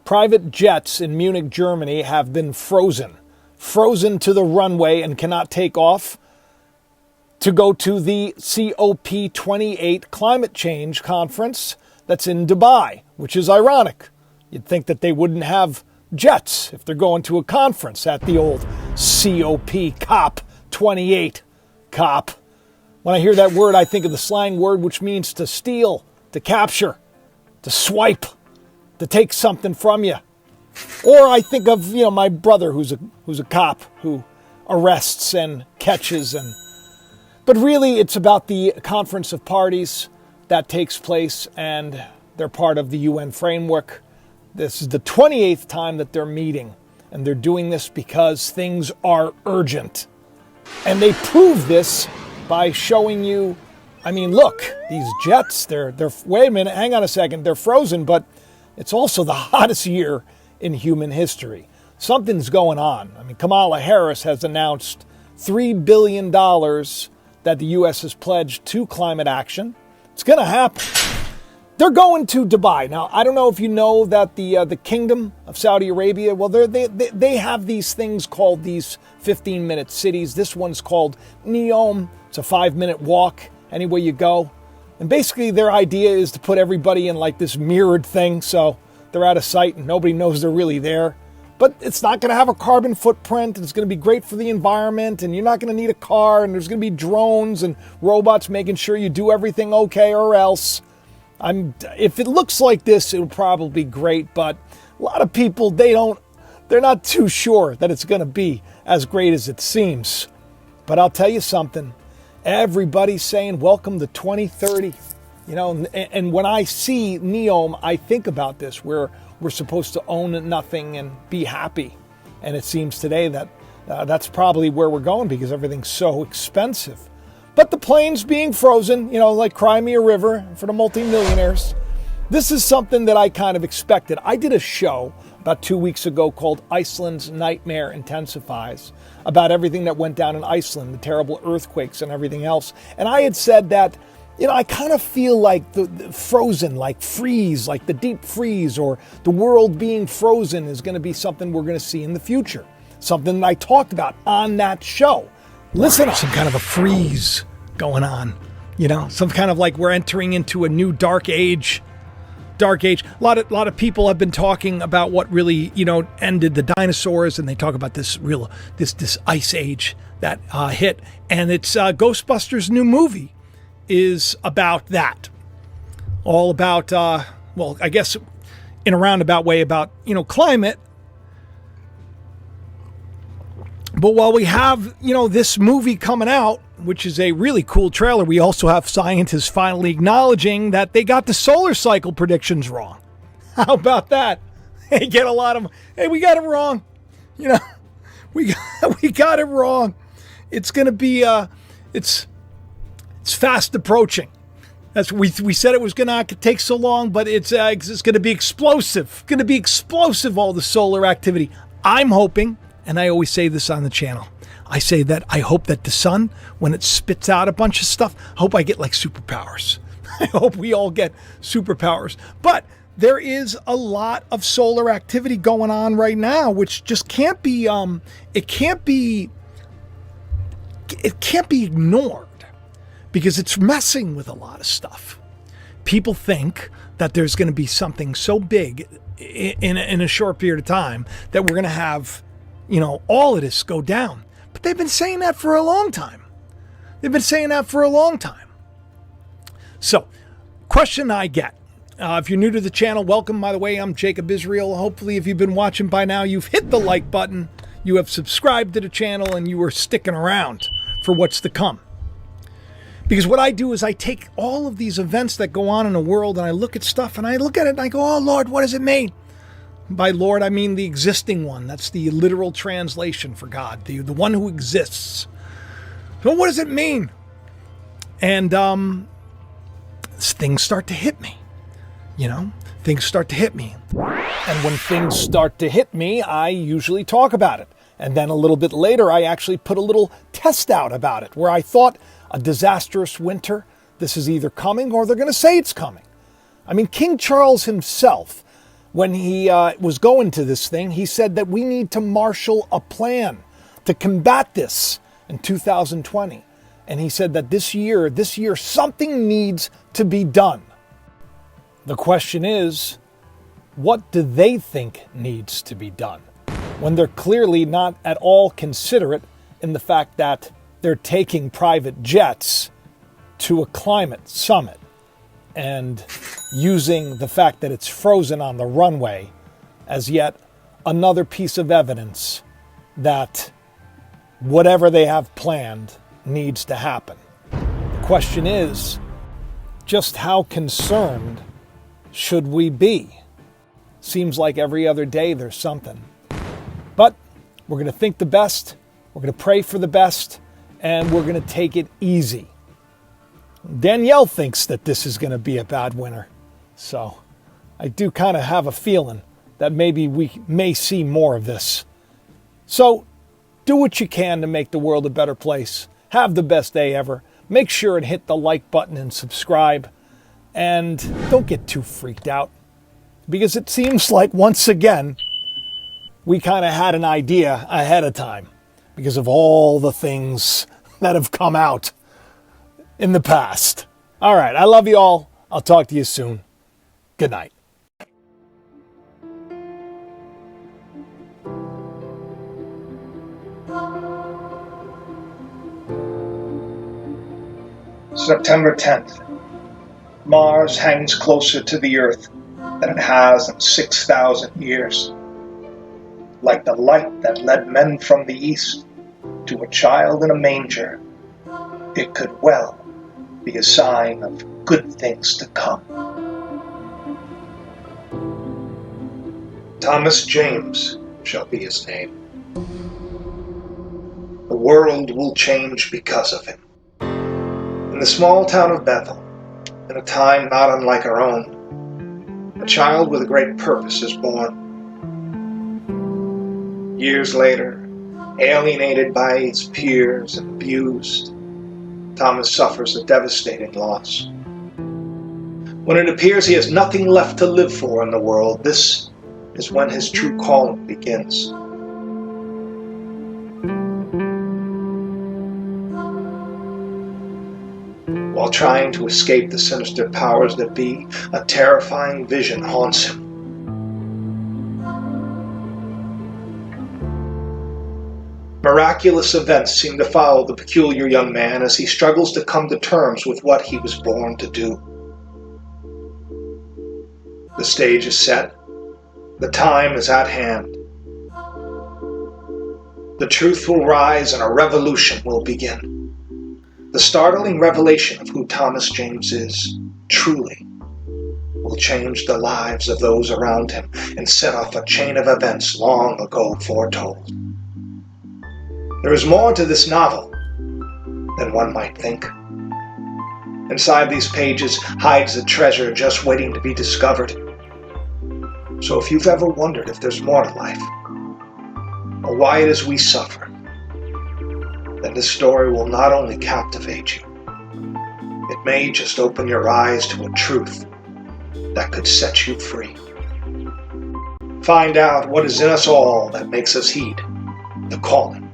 Private jets in Munich, Germany have been frozen to the runway and cannot take off to go to the COP28 climate change conference that's in Dubai, which is ironic. You'd think that they wouldn't have jets if they're going to a conference at the old COP28 COP. When I hear that word, I think of the slang word which means to steal, to capture, to swipe, to take something from you. Or I think of, my brother who's a cop who arrests and catches but really it's about the Conference of Parties that takes place, and they're part of the UN framework. This is the 28th time that they're meeting, and they're doing this because things are urgent. And they prove this by showing you, look, these jets, they're wait a minute, hang on a second, they're frozen, but it's also the hottest year in human history. Something's going on. Kamala Harris has announced $3 billion that the U.S. has pledged to climate action. It's going to happen. They're going to Dubai. Now, I don't know if you know that the Kingdom of Saudi Arabia, well, they have these things called these 15-minute cities. This one's called Neom. It's a 5-minute walk anywhere you go. And basically their idea is to put everybody in like this mirrored thing so they're out of sight and nobody knows they're really there. But it's not going to have a carbon footprint. It's going to be great for the environment, and you're not going to need a car, and there's going to be drones and robots making sure you do everything okay or else. If it looks like this, it'll probably be great, but a lot of people, they're not too sure that it's going to be as great as it seems. But I'll tell you something. Everybody's saying, welcome to 2030. And when I see Neom, I think about this, where we're supposed to own nothing and be happy. And it seems today that that's probably where we're going because everything's so expensive. But the planes being frozen, like Crimea River for the multimillionaires, this is something that I kind of expected. I did a show about 2 weeks ago called Iceland's Nightmare Intensifies, about everything that went down in Iceland, the terrible earthquakes and everything else. And I had said that, I kind of feel like the frozen, like freeze, like the deep freeze, or the world being frozen is going to be something we're going to see in the future. Something that I talked about on that show. Listen up. Some kind of a freeze going on, some kind of like we're entering into a new dark age. A lot of people have been talking about what really, ended the dinosaurs, and they talk about this ice age that hit, and it's Ghostbusters' new movie is about that. All about, I guess in a roundabout way about, climate. But while we have, this movie coming out, which is a really cool trailer, we also have scientists finally acknowledging that they got the solar cycle predictions wrong. How about that? Hey, get a lot of, hey, we got it wrong. We got it wrong. It's going to be, it's fast approaching. That's we said it was going to take so long, but it's going to be explosive. Going to be explosive, all the solar activity. I'm hoping, and I always say this on the channel, I say that I hope that the sun, when it spits out a bunch of stuff, I hope I get like superpowers. I hope we all get superpowers. But there is a lot of solar activity going on right now, which just can't be, it can't be ignored. Because it's messing with a lot of stuff. People think that there's going to be something so big in a short period of time that we're going to have, all of this go down. But they've been saying that for a long time. So, question I get. If you're new to the channel, welcome. By the way, I'm Jacob Israel. Hopefully, if you've been watching by now, you've hit the like button, you have subscribed to the channel, and you are sticking around for what's to come. Because what I do is I take all of these events that go on in the world and I look at stuff and I look at it and I go, oh, Lord, what does it mean? By Lord, I mean the existing one. That's the literal translation for God, the one who exists. So what does it mean? And things start to hit me. Things start to hit me. And when things start to hit me, I usually talk about it. And then a little bit later, I actually put a little test out about it where I thought, a disastrous winter, this is either coming or they're going to say it's coming. King Charles himself, when he was going to this thing, he said that we need to marshal a plan to combat this in 2020. And he said that this year, something needs to be done. The question is, what do they think needs to be done? When they're clearly not at all considerate in the fact that they're taking private jets to a climate summit and using the fact that it's frozen on the runway as yet another piece of evidence that whatever they have planned needs to happen. The question is, just how concerned should we be? Seems like every other day there's something. But we're going to think the best, we're going to pray for the best, and we're going to take it easy. Danielle thinks that this is going to be a bad winter. So I do kind of have a feeling that maybe we may see more of this. So do what you can to make the world a better place. Have the best day ever. Make sure and hit the like button and subscribe. And don't get too freaked out, because it seems like once again, we kind of had an idea ahead of time because of all the things that have come out in the past. All right, I love you all. I'll talk to you soon. Good night. September 10th. Mars hangs closer to the Earth than it has in 6,000 years. Like the light that led men from the East to a child in a manger, it could well be a sign of good things to come. Thomas James shall be his name. The world will change because of him. In the small town of Bethel, in a time not unlike our own, a child with a great purpose is born. Years later, alienated by his peers and abused, Thomas suffers a devastating loss. When it appears he has nothing left to live for in the world, this is when his true calling begins. While trying to escape the sinister powers that be, a terrifying vision haunts him. Miraculous events seem to follow the peculiar young man as he struggles to come to terms with what he was born to do. The stage is set. The time is at hand. The truth will rise and a revolution will begin. The startling revelation of who Thomas James is, truly, will change the lives of those around him and set off a chain of events long ago foretold. There is more to this novel than one might think. Inside these pages hides a treasure just waiting to be discovered. So if you've ever wondered if there's more to life, or why it is we suffer, then this story will not only captivate you, it may just open your eyes to a truth that could set you free. Find out what is in us all that makes us heed the calling